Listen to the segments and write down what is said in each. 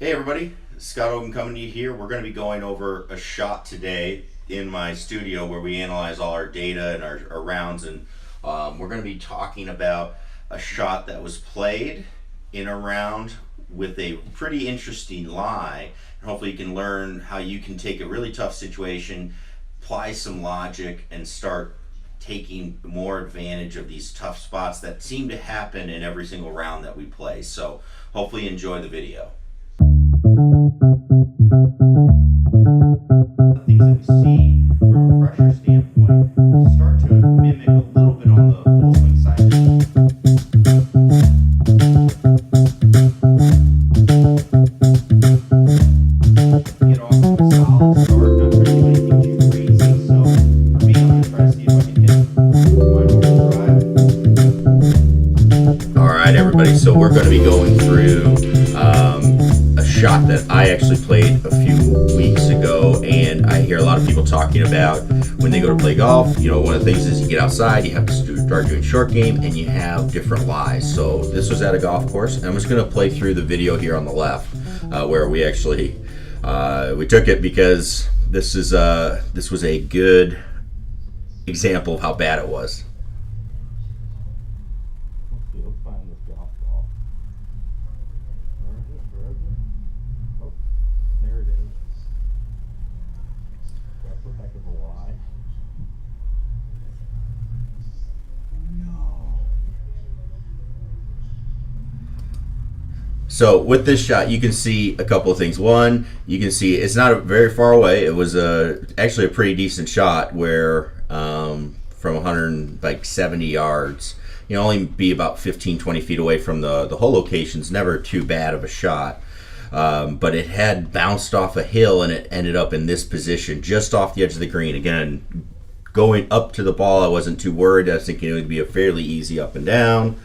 Hey everybody, Scott Ogan coming to you here. We're going to be going over a shot today in my studio where we analyze all our data and our rounds, and we're going to be talking about a shot that was played in a round with a pretty interesting lie, and hopefully you can learn how you can take a really tough situation, apply some logic, and start taking more advantage of these tough spots that seem to happen in every single round that we play. So hopefully you enjoy the video. Things that we see from a pressure standpoint start to mimic a little bit on the full swing side. Get off to a solid start, not trying to do anything too crazy. So for me, I'm going to try to see if I can hit my normal drive. All right, everybody. So we're going to be going through a shot that I actually played a few weeks ago, and I hear a lot of people talking about when they go to play golf. You know, one of the things is you get outside, you have to start doing short game, and you have different lies. So this was at a golf course, and I'm just going to play through the video here on the left, where we actually we took it because this was a good example of how bad it was. Let's find this golf ball. Where is it? Where is it? Oh, there it is. That's a heck of a lie. No. So with this shot, you can see a couple of things. One, you can see it's not very far away. It was actually a pretty decent shot where from 170 yards, you know, only be about 15-20 feet away from the hole location's never too bad of a shot. But it had bounced off a hill and it ended up in this position just off the edge of the green. Again, going up to the ball, I wasn't too worried. I was thinking it would be a fairly easy up and down.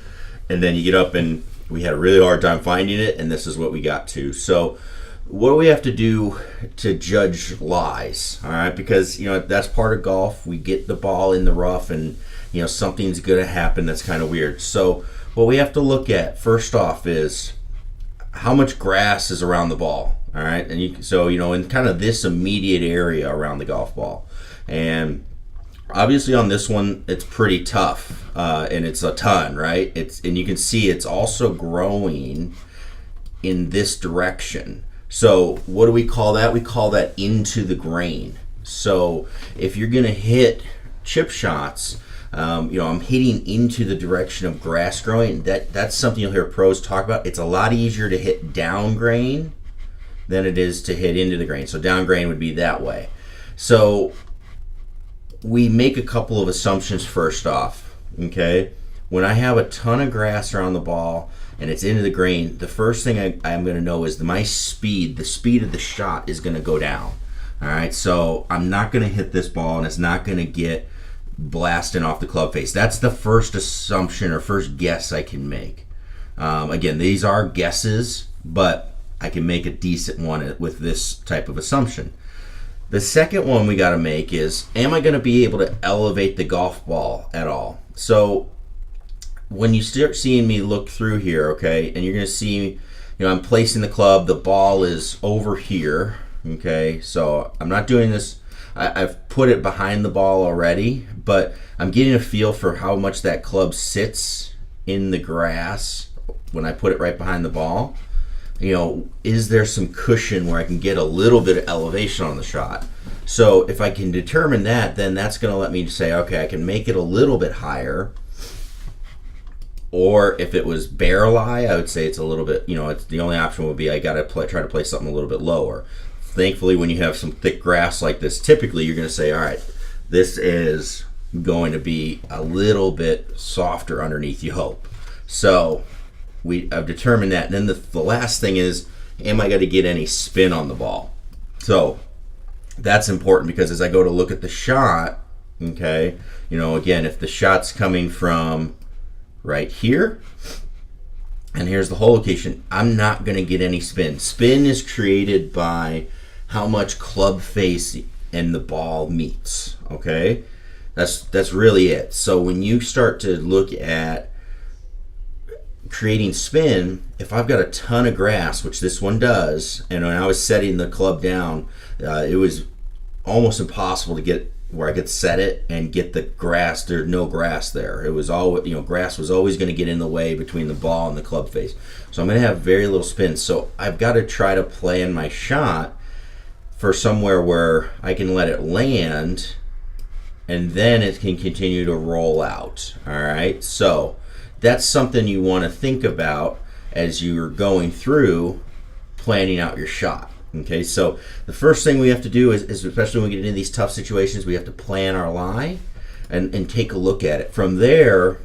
And then you get up and we had a really hard time finding it, and this is what we got to. So what do we have to do to judge lies? All right, because, you know, that's part of golf. We get the ball in the rough and, you know, something's going to happen that's kind of weird. So what we have to look at first off is how much grass is around the ball. All right, and so, you know, in kind of this immediate area around the golf ball. And obviously on this one, it's pretty tough, and it's a ton, right? And you can see it's also growing in this direction. So what do we call that? We call that into the grain. So if you're going to hit chip shots, you know, I'm hitting into the direction of grass growing. That's something you'll hear pros talk about. It's a lot easier to hit down grain than it is to hit into the grain. So down grain would be that way. So we make a couple of assumptions first off, okay? When I have a ton of grass around the ball and it's into the grain, the first thing I'm going to know is my speed, the speed of the shot is going to go down. All right, so I'm not going to hit this ball and it's not going to get blasting off the club face. That's the first assumption or first guess I can make. Again, these are guesses, but I can make a decent one with this type of assumption. The second one we got to make is, am I going to be able to elevate the golf ball at all? So when you start seeing me look through here, okay, and you're going to see, you know, I'm placing the club, the ball is over here, okay, so I'm not doing this, I've put it behind the ball already, but I'm getting a feel for how much that club sits in the grass when I put it right behind the ball. You know, is there some cushion where I can get a little bit of elevation on the shot? So if I can determine that, then that's going to let me say, okay, I can make it a little bit higher. Or if it was bare lie, I would say it's a little bit, you know, it's the only option would be I got to try to play something a little bit lower. Thankfully, when you have some thick grass like this, typically you're going to say, all right, this is going to be a little bit softer underneath, you hope. So I've determined that. And then the last thing is, am I going to get any spin on the ball? So that's important because as I go to look at the shot, okay, you know, again, if the shot's coming from right here, and here's the hole location, I'm not going to get any spin. Spin is created by how much club face and the ball meets, okay? That's really it. So when you start to look at creating spin, if I've got a ton of grass, which this one does, and when I was setting the club down, it was almost impossible to get where I could set it and get the grass. There's no grass there. It was all, grass was always going to get in the way between the ball and the club face. So I'm going to have very little spin. So I've got to try to plan my shot for somewhere where I can let it land and then it can continue to roll out. All right. So that's something you want to think about as you're going through planning out your shot. Okay, so the first thing we have to do is especially when we get into these tough situations, we have to plan our lie and take a look at it. From there,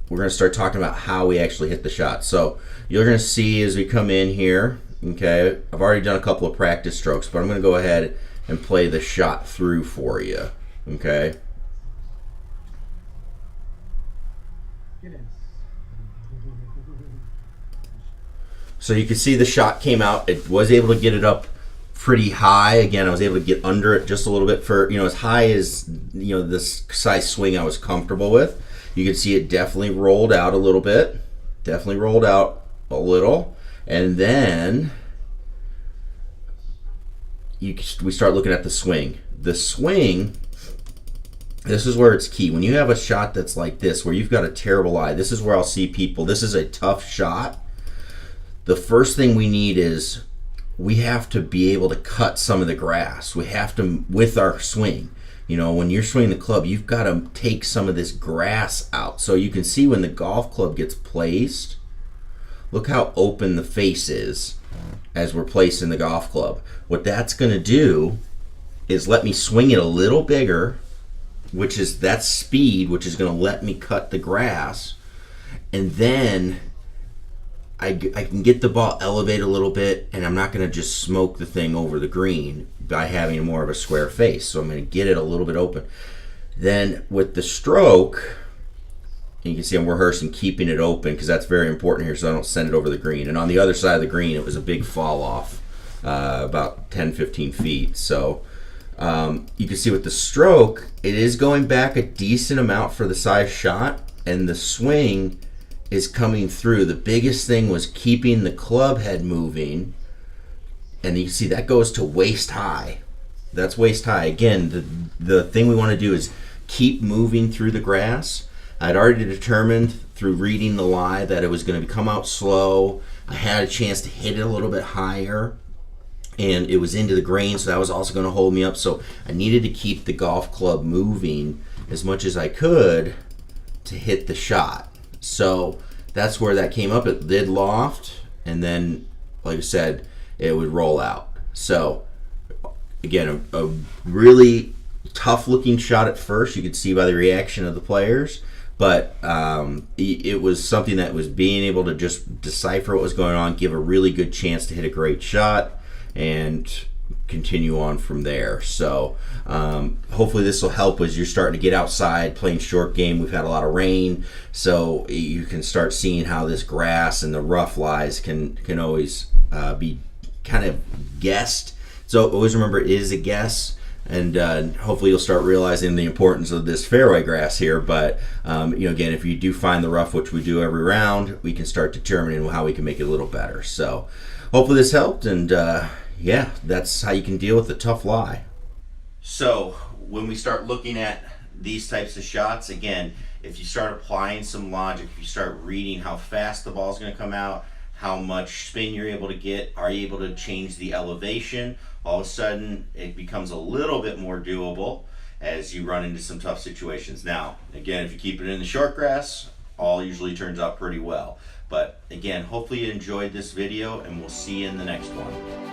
we're going to start talking about how we actually hit the shot. So you're going to see as we come in here, okay, I've already done a couple of practice strokes, but I'm going to go ahead and play the shot through for you, okay? Get in. So you can see the shot came out. It was able to get it up pretty high. Again, I was able to get under it just a little bit for, as high as, this size swing I was comfortable with. You can see it definitely rolled out a little bit. Definitely rolled out a little. And then we start looking at the swing. The swing, this is where it's key. When you have a shot that's like this, where you've got a terrible lie, this is where I'll see people, this is a tough shot. The first thing we need is we have to be able to cut some of the grass. We have to, with our swing, when you're swinging the club, you've got to take some of this grass out. So you can see when the golf club gets placed, look how open the face is as we're placing the golf club. What that's going to do is let me swing it a little bigger, which is that speed, which is going to let me cut the grass. And then I can get the ball elevated a little bit, and I'm not going to just smoke the thing over the green by having more of a square face. So I'm going to get it a little bit open. Then with the stroke, you can see I'm rehearsing keeping it open because that's very important here so I don't send it over the green. And on the other side of the green, it was a big fall off, about 10, 15 feet. So you can see with the stroke, it is going back a decent amount for the size shot, and the swing is coming through. The biggest thing was keeping the club head moving, and you can see that goes to waist high. That's waist high. Again, the thing we want to do is keep moving through the grass. I'd already determined through reading the lie that it was going to come out slow. I had a chance to hit it a little bit higher, and it was into the grain, so that was also going to hold me up. So I needed to keep the golf club moving as much as I could to hit the shot. So that's where that came up. It did loft, and then, like I said, it would roll out. So again, a really tough looking shot at first. You could see by the reaction of the players, but it was something that was being able to just decipher what was going on, give a really good chance to hit a great shot, and continue on from there. So hopefully this will help as you're starting to get outside playing short game. We've had a lot of rain, so you can start seeing how this grass and the rough lies can always be kind of guessed. So always remember, it is a guess, and hopefully you'll start realizing the importance of this fairway grass here. But again, if you do find the rough, which we do every round, we can start determining how we can make it a little better. So hopefully this helped, and yeah, that's how you can deal with the tough lie. So when we start looking at these types of shots, again, if you start applying some logic, if you start reading how fast the ball is going to come out, how much spin you're able to get, are you able to change the elevation, all of a sudden it becomes a little bit more doable as you run into some tough situations. Now, again, if you keep it in the short grass, all usually turns out pretty well. But again, hopefully you enjoyed this video, and we'll see you in the next one.